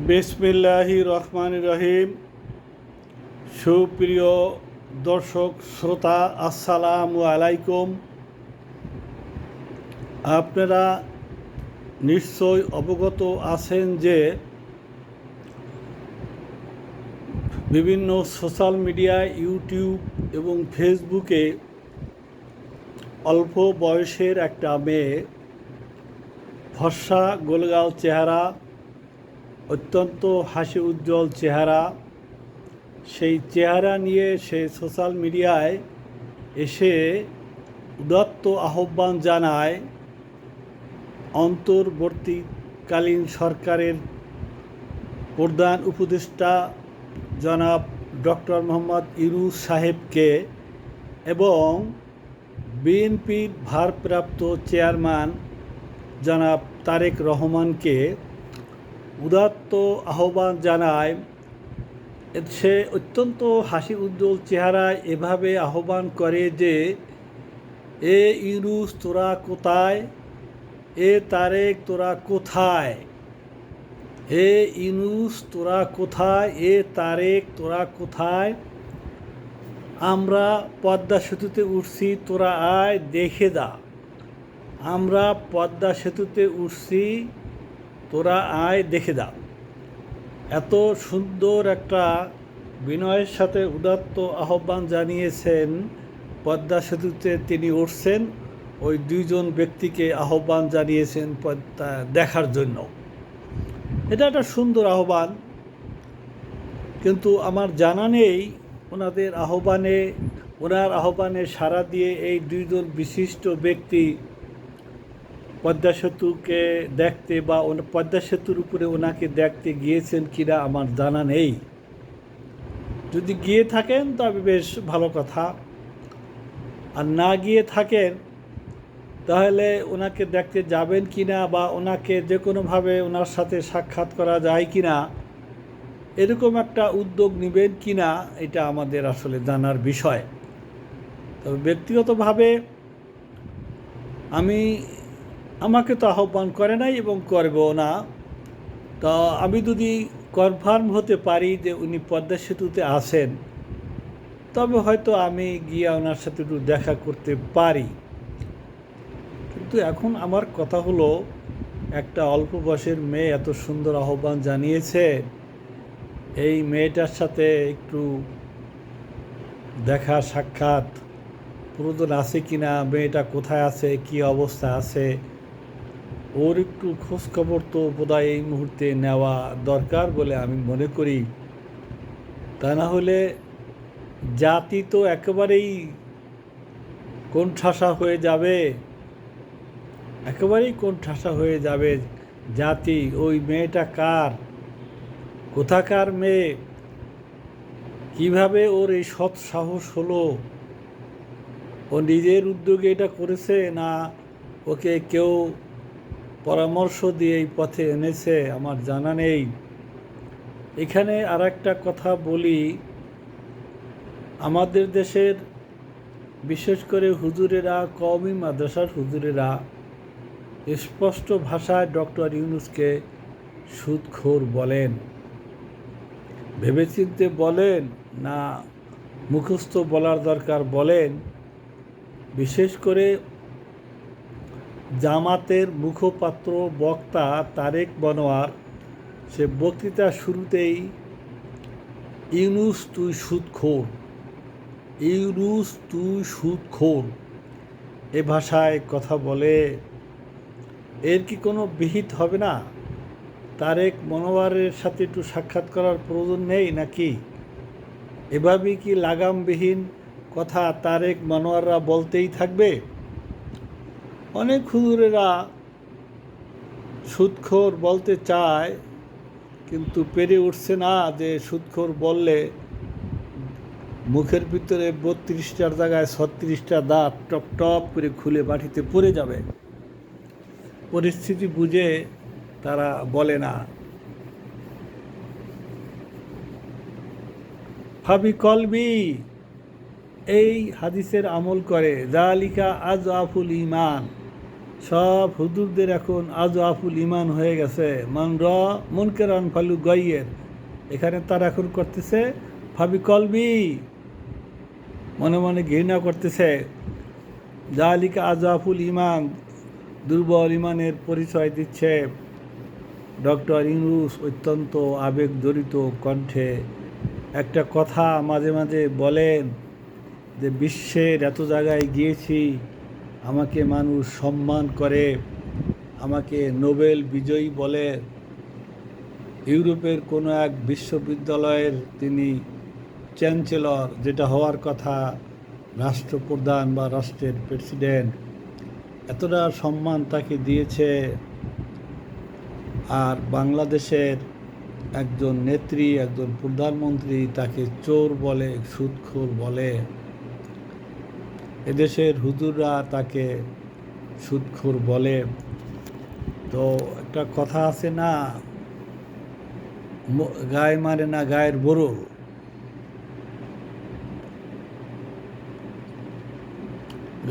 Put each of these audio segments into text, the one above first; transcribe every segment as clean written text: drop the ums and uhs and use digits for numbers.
বিসমিল্লাহির রহমানির রহিম। সুপ্রিয় দর্শক শ্রোতা, আসসালামু আলাইকুম। আপনারা নিশ্চয় অবগত আছেন যে বিভিন্ন সোশ্যাল মিডিয়ায়, ইউটিউব এবং ফেসবুকে অল্প বয়সের একটা মেয়ে, ফর্সা গোলগাল চেহারা, অত্যন্ত হাসি উজ্জ্বল চেহারা, সেই চেহারা নিয়ে সে সোশ্যাল মিডিয়ায় এসে উদাত্ত আহ্বান জানায় অন্তর্বর্তীকালীন সরকারের প্রধান উপদেষ্টা জনাব ডক্টর মোহাম্মদ ইউনূস সাহেবকে এবং বিএনপির ভারপ্রাপ্ত চেয়ারম্যান জনাব তারেক রহমানকে উদাত্ত আহ্বান জানায়। সে অত্যন্ত হাসি উজ্জ্বল চেহারায় এভাবে আহ্বান করে যে, এ ইউনূস তোরা কোথায়, এ তারেক তোরা কোথায়, এ ইউনূস তোরা কোথায়, এ তারেক তোরা কোথায়, আমরা পদ্মা সেতুতে উঠছি, তোরা আয় দেখে যা, আমরা পদ্মা সেতুতে উঠছি, তোরা আয় দেখে যা। এত সুন্দর একটা বিনয়ের সাথে উদাত্ত আহ্বান জানিয়েছেন। পদ্মা সেতুতে তিনি উঠছেন, ওই দুইজন ব্যক্তিকে আহ্বান জানিয়েছেন পদ্মা দেখার জন্য। এটা একটা সুন্দর আহ্বান, কিন্তু আমার জানা নেই ওনার আহ্বানে সাড়া দিয়ে এই দুইজন বিশিষ্ট ব্যক্তি পদ্মা সেতুকে দেখতে বা পদ্মা সেতুর উপরে ওনাকে দেখতে গিয়েছেন কিনা আমার জানা নেই। যদি গিয়ে থাকেন তবে বেশ ভালো কথা, আর না গিয়ে থাকেন তাহলে ওনাকে দেখতে যাবেন কিনা বা ওনাকে যে কোনোভাবে ওনার সাথে সাক্ষাৎ করা যায় কিনা, এরকম একটা উদ্যোগ নেবেন কিনা, এটা আমাদের আসলে জানার বিষয়। তবে ব্যক্তিগতভাবে আমাকে তো আহ্বান করে নাই এবং করবেও না। তো আমি যদি কনফার্ম হতে পারি যে উনি পদ্মা সেতুতে আছেন, তবে হয়তো আমি গিয়ে ওনার সাথে একটু দেখা করতে পারি। কিন্তু এখন আমার কথা হলো, একটা অল্প বয়সের মেয়ে এত সুন্দর আহ্বান জানিয়েছে, এই মেয়েটার সাথে একটু দেখা সাক্ষাৎ প্রয়োজন আছে কিনা, মেয়েটা কোথায় আছে, কি অবস্থা আছে, ওর একটু খোঁজখবর তো বোধহয় এই মুহূর্তে নেওয়া দরকার বলে আমি মনে করি। তা না হলে জাতি তো একেবারেই কোণঠাসা হয়ে যাবে, একেবারেই কোণঠাসা হয়ে যাবে জাতি। ওই মেয়েটা কার, কোথাকার মেয়ে, কিভাবে ওর এই সৎ সাহস হলো, ও নিজের উদ্যোগে এটা করেছে না ওকে কেউ পরামর্শ দিয়ে এই পথে এনেছে, আমার জানা নেই। এখানে আর একটা কথা বলি, আমাদের দেশের বিশেষ করে হুজুরেরা, কওমি মাদ্রাসার হুজুরেরা স্পষ্ট ভাষায় ডক্টর ইউনূসকে সুদখোর বলেন। ভেবেচিন্তে বলেন না মুখস্থ বলার দরকার বলেন। বিশেষ করে জামাতের মুখপাত্র বক্তা তারেক মনোয়ার, সে বক্তৃতা শুরুতেই ইউনূস তুই সুদখোর, ইউনূস তুই সুদখোর এ ভাষায় কথা বলে। এর কি কোনো বিহিত হবে না? তারেক মনোয়ারের সাথে একটু সাক্ষাৎ করার প্রয়োজন নেই নাকি? এভাবেই কি লাগামবিহীন কথা তারেক মনোয়াররা বলতেই থাকবে? অনেক হুজুরেরা সুদখোর বলতে চায়, কিন্তু পেরে উঠছে না যে সুদখোর বললে মুখের ভিতরে 32টার জায়গায় 36টা দাঁত টপ টপ করে খুলে মাটিতে পড়ে যাবে। পরিস্থিতি বুঝে তারা বলে না। ফাবি কলবি এই হাদিসের আমল করে, যালিকা আযআফুল ঈমান, সব হুজুরদের এখন আজ আফুল ইমান হয়ে গেছে, মান র মুনকেরান ফালু গাইয়ের। এখানে তারা এখন করতেছে ফাবি কলবি, মনে মনে ঘৃণা করতেছে। জালিকা আজাফুল ইমান, দুর্বল ইমানের পরিচয় দিচ্ছে ডক্টর ইউনূস অত্যন্ত আবেগজড়িত কণ্ঠে। একটা কথা মাঝে মাঝে বলেন যে বিশ্বের এত জায়গায় গিয়েছি, আমাকে মানুষ সম্মান করে, আমাকে নোবেল বিজয়ী বলে। ইউরোপের কোনো এক বিশ্ববিদ্যালয়ের তিনি চ্যান্সেলর, যেটা হওয়ার কথা রাষ্ট্রপ্রধান বা রাষ্ট্রের প্রেসিডেন্ট, এতটা সম্মান তাকে দিয়েছে। আর বাংলাদেশের একজন নেত্রী, একজন প্রধানমন্ত্রী তাকে চোর বলে, সুদখোর বলে। এদেশের হুজুররা তাকে সুদখোর বলে। তো একটা কথা আছে না, গায়ে মারে না গায়ের বরল।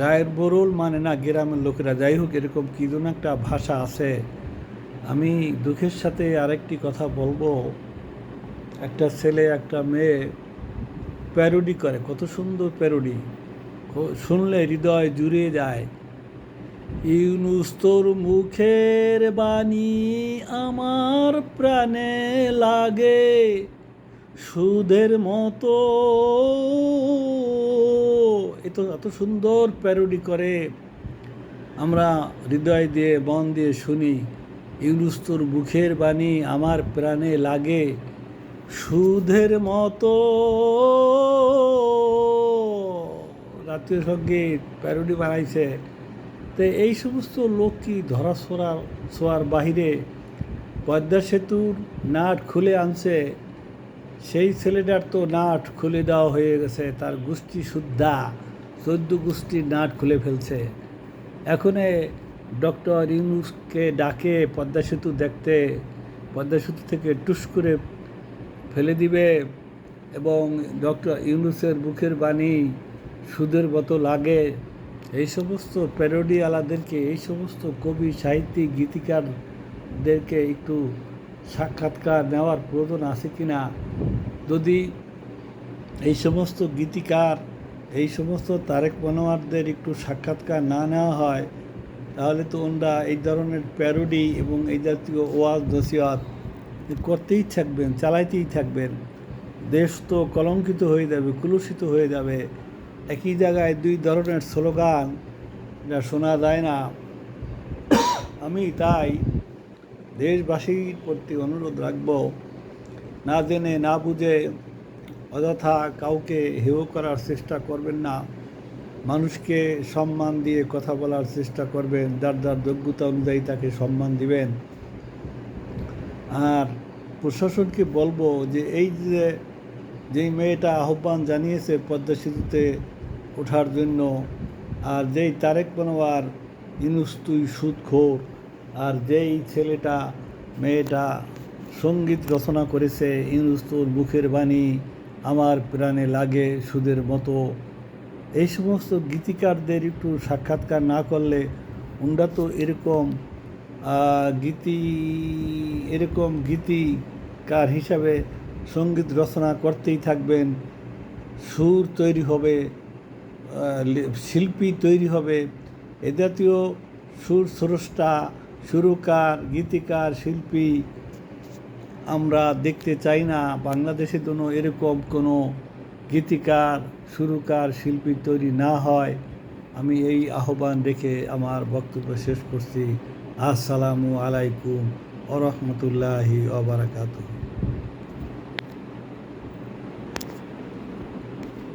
গায়ের বরল মানে না গ্রামের লোকেরা। যাই হোক, এরকম কি যেন একটা ভাষা আছে। আমি দুঃখের সাথে আরেকটি কথা বলবো, একটা ছেলে একটা মেয়ে প্যারোডি করে, কত সুন্দর প্যারোডি, শুনলে হৃদয় জুড়ে যায়। ইউনূস তোর মুখের বাণী আমার প্রাণে লাগে সুদের মতো। এত সুন্দর প্যারোডি করে, আমরা হৃদয় দিয়ে মন দিয়ে শুনি। ইউনূস তোর মুখের বাণী আমার প্রাণে লাগে সুদের মতো। জাতীয় সঙ্গীত প্যারোডি বানাইছে। তো এই সমস্ত লোক কি ধরা ছোঁয়ার বাহিরে পদ্মা সেতুর নাট খুলে আনছে। সেই ছেলেটার তো নাট খুলে দেওয়া হয়ে গেছে, তার গোষ্ঠী শুদ্ধা 14 গোষ্ঠীর নাট খুলে ফেলছে। এখন ডক্টর ইউনূসকে ডাকে পদ্মা সেতু দেখতে, পদ্মা সেতু থেকে টুস করে ফেলে দিবে এবং ডক্টর ইউনূসের মুখের বাণী সুদের মতো লাগে। এই সমস্ত প্যারোডিওয়ালাদেরকে, এই সমস্ত কবি, সাহিত্যিক, গীতিকারদেরকে একটু সাক্ষাৎকার নেওয়ার প্রয়োজন আছে কি না। যদি এই সমস্ত গীতিকার, এই সমস্ত তারেক মনোয়ারদের একটু সাক্ষাৎকার না নেওয়া হয়, তাহলে তো ওনারা এই ধরনের প্যারোডি এবং এই জাতীয় ওয়াজ নসিহত করতেই থাকবেন, চালাইতেই থাকবেন। দেশ তো কলঙ্কিত হয়ে যাবে, কুলুষিত হয়ে যাবে। একই জায়গায় দুই ধরনের স্লোগান যা শোনা যায় না। আমি তাই দেশবাসীর প্রতি অনুরোধ রাখব, না জেনে না বুঝে অযথা কাউকে হেয় করার চেষ্টা করবেন না। মানুষকে সম্মান দিয়ে কথা বলার চেষ্টা করবেন, যার যার যোগ্যতা অনুযায়ী তাকে সম্মান দিবেন। আর প্রশাসনকে বলবো যে এই যেই মেয়েটা আহ্বান জানিয়েছে পদ্মা সেতুতে ওঠার জন্য, আর যেই তারেক মনোয়ার ইউনূস তুই সুদখোর, আর যেই ছেলেটা মেয়েটা সঙ্গীত রচনা করেছে ইউনূস তোর মুখের বাণী আমার প্রাণে লাগে সুদের মতো, এই সমস্ত গীতিকারদের একটু সাক্ষাৎকার না করলে ওনারা তো এরকম গীতিকার হিসাবে সঙ্গীত রচনা করতেই থাকবেন। সুর তৈরি হবে, শিল্পী তৈরি হবে। এ জাতীয় স্রষ্টা, সুরকার, গীতিকার, শিল্পী আমরা দেখতে চাই না। বাংলাদেশের জন্য এরকম কোনো গীতিকার, সুরকার, শিল্পী তৈরি না হয়। আমি এই আহ্বান রেখে আমার বক্তব্য শেষ করছি। আসসালামু আলাইকুম ওয়া রাহমাতুল্লাহি ওয়া বারাকাতুহু।